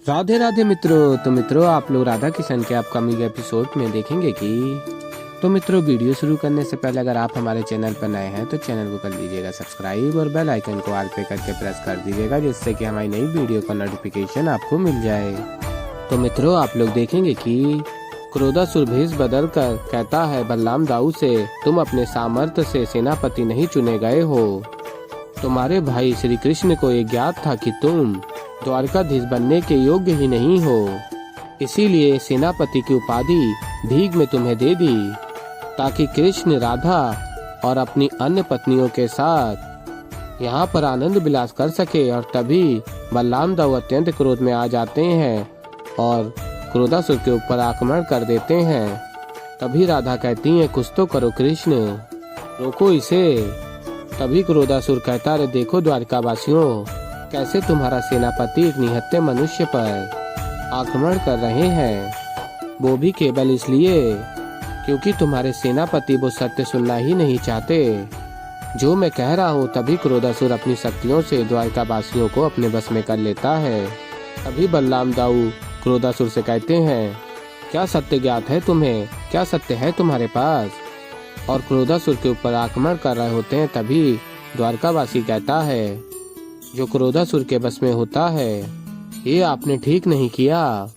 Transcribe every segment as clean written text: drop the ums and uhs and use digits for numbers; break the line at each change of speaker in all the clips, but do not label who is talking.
राधे राधे मित्रों। तो मित्रों, आप लोग राधा किशन के अपकमिंग एपिसोड में देखेंगे कि मित्रों, वीडियो शुरू करने से पहले अगर आप हमारे चैनल पर नए हैं तो चैनल को कर लीजिएगा सब्सक्राइब और बेल आइकन को ऑल पे करके प्रेस कर दीजिएगा, जिससे कि हमारी नई वीडियो का नोटिफिकेशन आपको मिल जाए। तो मित्रों, आप लोग देखेंगे कि क्रोधासुर भेष बदल कर कहता है बलराम दाऊ से, तुम अपने सामर्थ्य से सेनापति नहीं चुने गए हो। तुम्हारे भाई श्री कृष्ण को ये ज्ञात था कि तुम द्वारकाधीश बनने के योग्य ही नहीं हो, इसीलिए सेनापति की उपाधि भीख में तुम्हें दे दी, ताकि कृष्ण राधा और अपनी अन्य पत्नियों के साथ यहाँ पर आनंद विलास कर सके। और तभी बलराम दाऊ अत्यंत क्रोध में आ जाते हैं और क्रोधासुर के ऊपर आक्रमण कर देते हैं। तभी राधा कहती है, कुछ तो करो कृष्ण, रोको इसे। तभी क्रोधासुर कहता है, देखो द्वारकावासियों, कैसे तुम्हारा सेनापति एक निहत्थे मनुष्य पर आक्रमण कर रहे हैं, वो भी केवल इसलिए क्योंकि तुम्हारे सेनापति वो सत्य सुनना ही नहीं चाहते जो मैं कह रहा हूँ। तभी क्रोधासुर अपनी शक्तियों से द्वारकावासियों को अपने बस में कर लेता है। तभी बलराम दाऊ क्रोधासुर से कहते हैं, क्या सत्य ज्ञात है तुम्हें, क्या सत्य है तुम्हारे पास? और क्रोधासुर के ऊपर आक्रमण कर रहे होते हैं। तभी द्वारकावासी कहता है, जो क्रोधासुर के बस में होता है, ये आपने ठीक नहीं किया।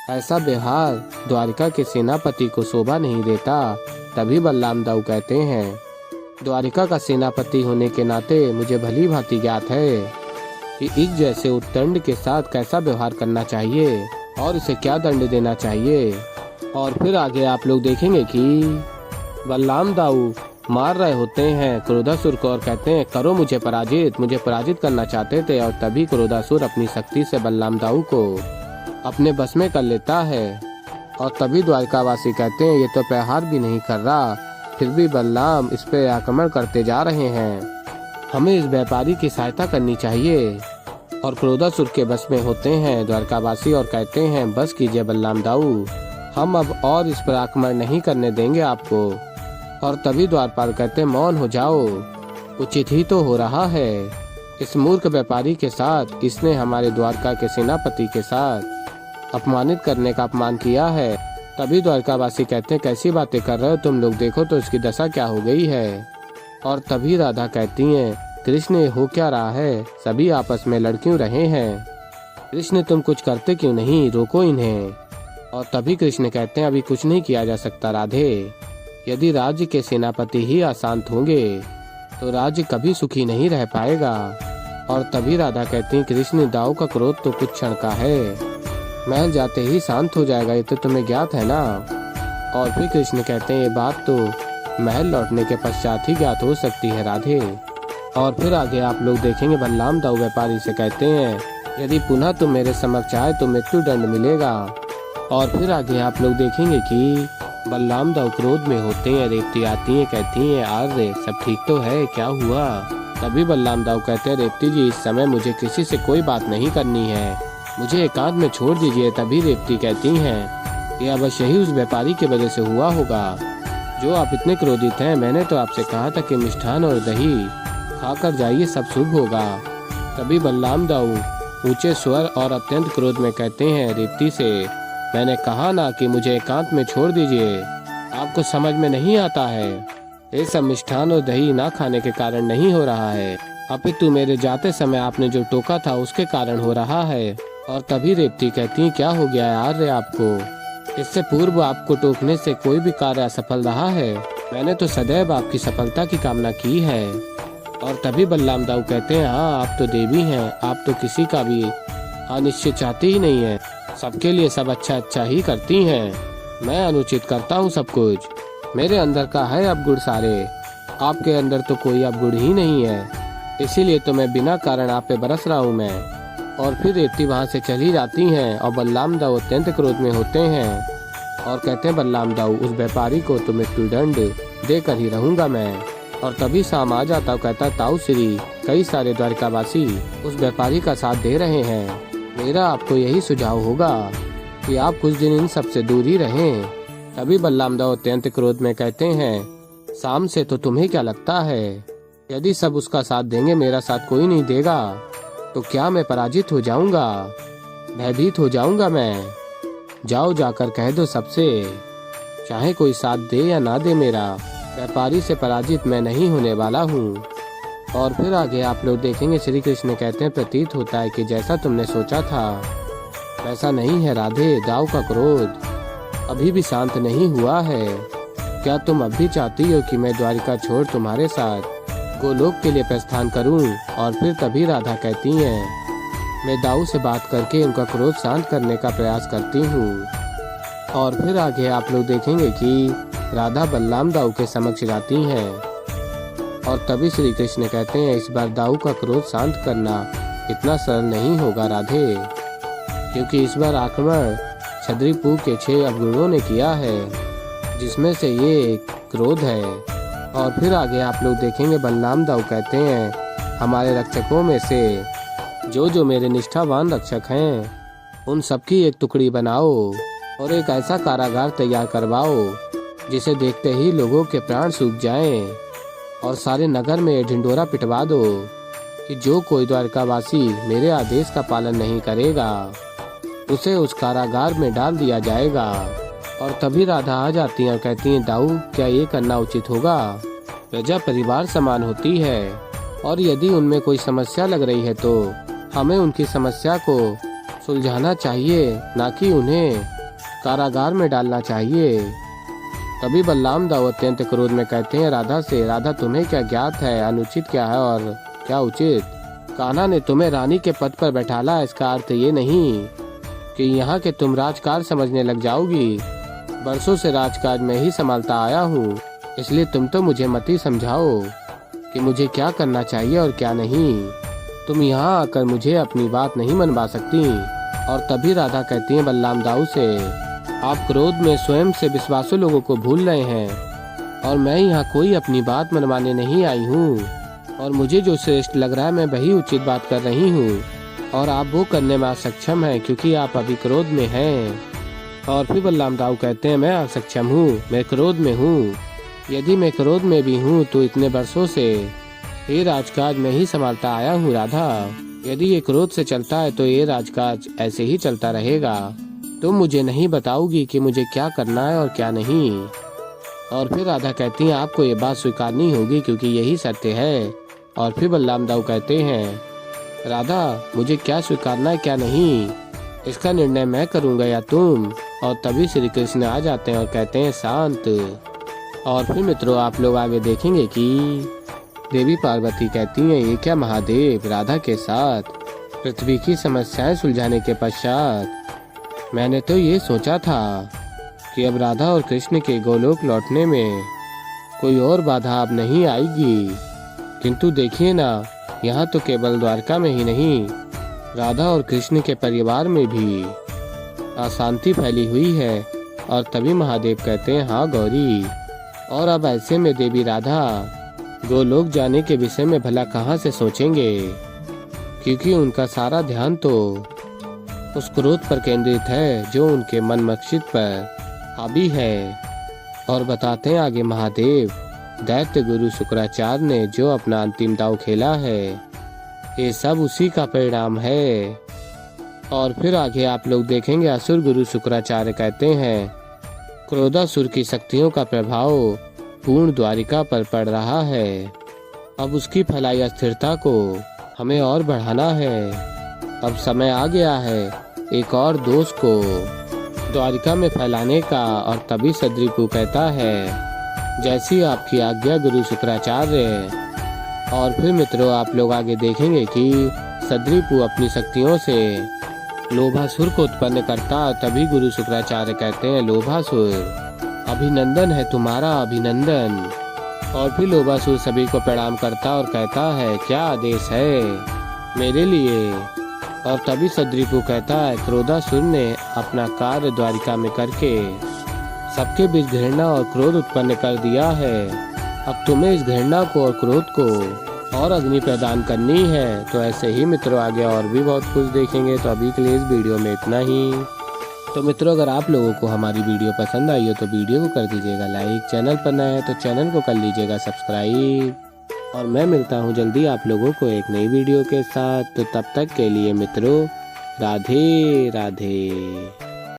ऐसा व्यवहार द्वारिका के सेनापति को शोभा नहीं देता। तभी बलराम दाऊ कहते हैं, द्वारिका का सेनापति होने के नाते मुझे भली भांति ज्ञात है कि इस जैसे उत्तंड के साथ कैसा व्यवहार करना चाहिए और इसे क्या दंड देना चाहिए। और फिर आगे आप लोग देखेंगे कि बलराम दाऊ मार रहे होते हैं क्रोधासुर को और कहते हैं, करो मुझे पराजित करना चाहते थे। और तभी क्रोधासुर अपनी शक्ति से बलराम दाऊ को अपने बस में कर लेता है। और तभी द्वारकावासी कहते हैं, ये तो प्रहार भी नहीं कर रहा, फिर भी बलराम इस पे आक्रमण करते जा रहे हैं, हमें इस व्यापारी की सहायता करनी चाहिए। और क्रोधासुर के बस में होते हैं द्वारकावासी और कहते हैं, बस कीजिए बलराम दाऊ, हम अब और इस पर आक्रमण नहीं करने देंगे आपको। और तभी द्वारपाल कहते हैं, मौन हो जाओ, उचित ही तो हो रहा है। इस मूर्ख व्यापारी के साथ इसने हमारे द्वारका के सेनापति के साथ अपमानित करने का अपमान किया है। तभी द्वारकावासी कहते हैं, कैसी बातें कर रहे हो तुम लोग, देखो तो इसकी दशा क्या हो गई है। और तभी राधा कहती हैं, कृष्ण हो क्या रहा है, सभी आपस में लड़ क्यों रहे हैं, कृष्ण तुम कुछ करते क्यों नहीं, रोको इन्हें। और तभी कृष्ण कहते हैं, अभी कुछ नहीं किया जा सकता राधे, यदि राज्य के सेनापति ही अशांत होंगे तो राज्य कभी सुखी नहीं रह पाएगा। और तभी राधा कहती है, कृष्ण दाऊ का क्रोध तो कुछ क्षण का है, महल जाते ही शांत हो जाएगा, ये तो तुम्हें ज्ञात है ना। और फिर कृष्ण कहते हैं, ये बात तो महल लौटने के पश्चात ही ज्ञात हो सकती है राधे। और फिर आगे आप लोग देखेंगे बलराम दाऊ व्यापारी से कहते हैं, यदि पुनः तुम मेरे समक्ष आए तो मृत्यु दंड मिलेगा। और फिर आगे आप लोग देखेंगे कि बलराम दाऊ क्रोध में होते हैं, रेवती आती है, कहती है, आर्य सब ठीक तो है, क्या हुआ? तभी बलराम दाऊ कहते हैं, रेवती जी इस समय मुझे किसी से कोई बात नहीं करनी है, मुझे एकांत में छोड़ दीजिए। तभी रेवती कहती हैं, यह अवश्य ही उस व्यापारी की वजह से हुआ होगा जो आप इतने क्रोधित हैं, मैंने तो आपसे कहा था कि मिष्ठान और दही खाकर जाइए, सब शुभ होगा। तभी बलराम दाऊ ऊंचे स्वर और अत्यंत क्रोध में कहते हैं रेवती से, मैंने कहा ना कि मुझे एकांत में छोड़ दीजिए, आपको समझ में नहीं आता है, ये सब मिष्ठान और दही ना खाने के कारण नहीं हो रहा है, अपितु मेरे जाते समय आपने जो टोका था उसके कारण हो रहा है। और तभी रेवती कहती है, क्या हो गया है आर्य आपको, इससे पूर्व आपको टोकने से कोई भी कार्य असफल रहा है, मैंने तो सदैव आपकी सफलता की कामना की है। और तभी बलराम दाऊ कहते हैं, हाँ आप तो देवी हैं, आप तो किसी का भी अनिश्चित चाहती ही नहीं है, सबके लिए सब अच्छा अच्छा ही करती हैं, मैं अनुचित करता हूँ सब कुछ, मेरे अंदर का है अवगुण सारे, आपके अंदर तो कोई अवगुण ही नहीं है, इसीलिए तो मैं बिना कारण आप पे बरस रहा हूँ मैं। और फिर रेवती वहाँ से चली जाती हैं और बलराम दाऊ अत्यंत क्रोध में होते हैं और कहते हैं, बलराम दाऊ उस व्यापारी को तो मृत्यु दंड देकर ही रहूंगा मैं। और तभी शाम आ जाता और कहता, ताऊ श्री, कई सारे द्वारकावासी उस व्यापारी का साथ दे रहे हैं, मेरा आपको यही सुझाव होगा कि आप कुछ दिन इन सब से दूर ही रहें। तभी बलराम दाऊ अत्यंत क्रोध में कहते हैं, शाम से तो तुम्हें क्या लगता है, यदि सब उसका साथ देंगे, मेरा साथ कोई नहीं देगा, तो क्या मैं पराजित हो जाऊंगा? भयभीत हो जाऊंगा मैं। जाओ जाकर कह दो सबसे, चाहे कोई साथ दे या ना दे मेरा, व्यापारी से पराजित मैं नहीं होने वाला हूँ। और फिर आगे आप लोग देखेंगे श्री कृष्ण कहते हैं, प्रतीत होता है कि जैसा तुमने सोचा था वैसा नहीं है राधे। दाऊ का क्रोध अभी भी शांत नहीं हुआ है। क्या तुम अब भी चाहती हो कि मैं द्वारिका छोड़ तुम्हारे साथ गोलोक के लिए प्रस्थान करूं? और फिर तभी राधा कहती हैं, मैं दाऊ से बात करके उनका क्रोध शांत करने का प्रयास करती हूँ। और फिर आगे आप लोग देखेंगे कि राधा बलराम दाऊ के समक्ष जाती हैं। और तभी श्री कृष्ण कहते हैं, इस बार दाऊ का क्रोध शांत करना इतना सरल नहीं होगा राधे, क्योंकि इस बार आक्रमण छद्रीपू के 6 अवगुणों ने किया है, जिसमें से ये एक क्रोध है। और फिर आगे आप लोग देखेंगे बलराम दाऊ कहते हैं, हमारे रक्षकों में से जो मेरे निष्ठावान रक्षक हैं उन सबकी एक टुकड़ी बनाओ और एक ऐसा कारागार तैयार करवाओ जिसे देखते ही लोगों के प्राण सूख जाएं, और सारे नगर में ढिंडोरा पिटवा दो कि जो कोई द्वारकावासी मेरे आदेश का पालन नहीं करेगा उसे उस कारागार में डाल दिया जाएगा। और तभी राधा आ जाती हैं और कहती हैं, दाऊ क्या ये करना उचित होगा? प्रजा परिवार समान होती है और यदि उनमें कोई समस्या लग रही है तो हमें उनकी समस्या को सुलझाना चाहिए, ना कि उन्हें कारागार में डालना चाहिए। तभी बलराम दाऊ अत्यंत क्रोध में कहते हैं राधा से, राधा तुम्हें क्या ज्ञात है अनुचित क्या है और क्या उचित? कान्हा ने तुम्हें रानी के पद पर बैठाला, इसका अर्थ ये नहीं कि यहाँ के तुम राजकाज समझने लग जाओगी। बरसों से राजकाज में ही संभालता आया हूँ, इसलिए तुम तो मुझे मत ही समझाओ कि मुझे क्या करना चाहिए और क्या नहीं। तुम यहाँ आकर मुझे अपनी बात नहीं मनवा सकती। और तभी राधा कहती है बलराम दाऊ से, आप क्रोध में स्वयं से विश्वासु लोगों को भूल रहे हैं और मैं यहाँ कोई अपनी बात मनवाने नहीं आई हूँ, और मुझे जो श्रेष्ठ लग रहा है मैं वही उचित बात कर रही हूँ, और आप वो करने में असक्षम हैं क्योंकि आप अभी क्रोध में हैं। और फिर बलराम दाऊ कहते हैं, मैं असक्षम हूँ, मैं क्रोध में हूँ। यदि मैं क्रोध में भी हूँ तो इतने वर्षों से ये राजकाज में ही संभालता आया हूँ राधा। यदि ये क्रोध से चलता है तो ये राजकाज ऐसे ही चलता रहेगा। तुम मुझे नहीं बताओगी कि मुझे क्या करना है और क्या नहीं। और फिर राधा कहती हैं, आपको ये बात स्वीकारनी होगी क्योंकि यही सत्य है। और फिर बलराम दाऊ कहते हैं, राधा मुझे क्या स्वीकारना है क्या नहीं, इसका निर्णय मैं करूँगा या तुम? और तभी श्री कृष्ण आ जाते हैं और कहते हैं, शांत। और फिर मित्रों आप लोग आगे देखेंगे कि देवी पार्वती कहती हैं, ये क्या महादेव, राधा के साथ पृथ्वी की समस्याएं सुलझाने के पश्चात मैंने तो ये सोचा था कि अब राधा और कृष्ण के गोलोक लौटने में कोई और बाधा अब नहीं आएगी, किंतु देखिए ना, यहाँ तो केवल द्वारका में ही नहीं, राधा और कृष्ण के परिवार में भी अशांति फैली हुई है। और तभी महादेव कहते हैं, हाँ गौरी, और अब ऐसे में देवी राधा गोलोक जाने के विषय में भला कहाँ से सोचेंगे, क्योंकि उनका सारा ध्यान तो उस क्रोध पर केंद्रित है जो उनके मन मस्तिष्क पर हावी है। और बताते हैं आगे महादेव, दैत्य गुरु शुक्राचार्य ने जो अपना अंतिम दांव खेला है ये सब उसी का परिणाम है। और फिर आगे आप लोग देखेंगे असुर गुरु शुक्राचार्य कहते हैं, क्रोधासुर की शक्तियों का प्रभाव पूर्ण द्वारिका पर पड़ रहा है। अब उसकी फैलाई अस्थिरता को हमें और बढ़ाना है। अब समय आ गया है एक और दोष को द्वारिका में फैलाने का। और तभी छद्रीपू कहता है, जैसी आपकी आज्ञा गुरु शुक्राचार्य। और फिर मित्रों आप लोग आगे देखेंगे कि छद्रीपू अपनी शक्तियों से लोभासुर को उत्पन्न करता। तभी गुरु शुक्राचार्य कहते हैं, लोभासुर अभिनंदन है तुम्हारा, अभिनंदन। और फिर लोभासुर सभी को प्रणाम करता और कहता है, क्या आदेश है मेरे लिए? और तभी छद्रीपू कहता है, क्रोधासुर ने अपना कार्य द्वारिका में करके सबके बीच घृणा और क्रोध उत्पन्न कर दिया है। अब तुम्हें इस घृणा को और क्रोध को और अग्नि प्रदान करनी है। तो ऐसे ही मित्रों आगे और भी बहुत कुछ देखेंगे। तो अभी के लिए इस वीडियो में इतना ही। तो मित्रों अगर आप लोगों को हमारी वीडियो पसंद आई हो तो वीडियो को कर दीजिएगा लाइक, चैनल पर नए हैं तो चैनल को कर लीजिएगा सब्सक्राइब। और मैं मिलता हूँ जल्दी आप लोगों को एक नई वीडियो के साथ। तो तब तक के लिए मित्रों राधे राधे।